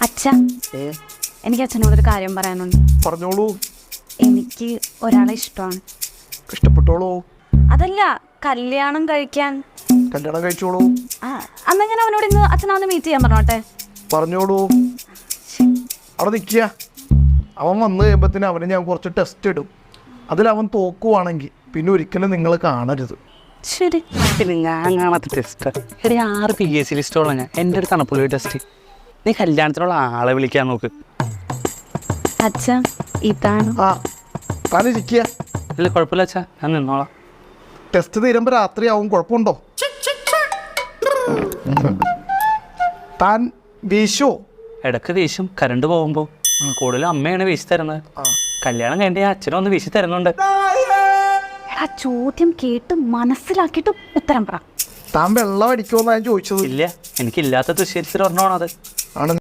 അച്ഛാ, എനിക്ക് അച്ഛനോടൊരു കാര്യം പറയാനുണ്ട്. പറഞ്ഞോളൂ. എനിക്ക് ഒരാളെ ഇഷ്ടമാണ്. ഇഷ്ടപ്പെട്ടോളൂ. അതല്ല, കല്യാണം കഴിക്കാൻ. കല്യാണം കഴിച്ചോളൂ. അന്ന് ഞാൻ അവനോട് ഇന്ന് അച്ഛനവന്ന് മീറ്റ് ചെയ്യാൻ പറഞ്ഞോട്ടെ. പറഞ്ഞോളൂ. അവിടെ നിൽക്കുക. അവൻ വന്നു കഴിയുമ്പത്തിന് അവന് ഞാൻ കുറച്ച് ടെസ്റ്റ് ഇടും. അതിലവൻ തോക്കുവാണെങ്കിൽ പിന്നെ ഒരിക്കലും നിങ്ങൾ കാണരുത്. ശരി. പിന്നെ ഞാൻ കാണാത്ത ടെസ്റ്റ് എടി 6 PSC ലിസ്റ്റോളാം ഞാൻ. എൻ്റെ ഒരു തണുപ്പുള്ള ടെസ്റ്റ്. നീ കല്യാണത്തിനുള്ള ആളെ വിളിക്കാൻ നോക്ക്. അച്ഛാ, ഇതാണ്. താനിരിക്കുക. ഇല്ല, കുഴപ്പമില്ല അച്ഛാ, ഞാൻ നിന്നോളാം. ടെസ്റ്റ് തീരുമ്പോൾ രാത്രിയാവും. കുഴപ്പമുണ്ടോ? താൻ വീശോ? ഇടയ്ക്ക് വീശും, കറണ്ട് പോകുമ്പോൾ. കൂടുതലും അമ്മയാണ് വീശി തരുന്നത്. കല്യാണം കഴിഞ്ഞ അച്ഛനും ഒന്ന് വീശി തരുന്നുണ്ട്. ആ ചോദ്യം കേട്ട് മനസ്സിലാക്കിയിട്ട് ഉത്തരം പറ. താൻ വെള്ളം അടിക്കുമെന്നാണ് ഞാൻ ചോദിച്ചത്. ഇല്ല, എനിക്കില്ലാത്ത ദുശ്ശേരിച്ചിൽ ഒരെണ്ണമാണത്. ആണ്.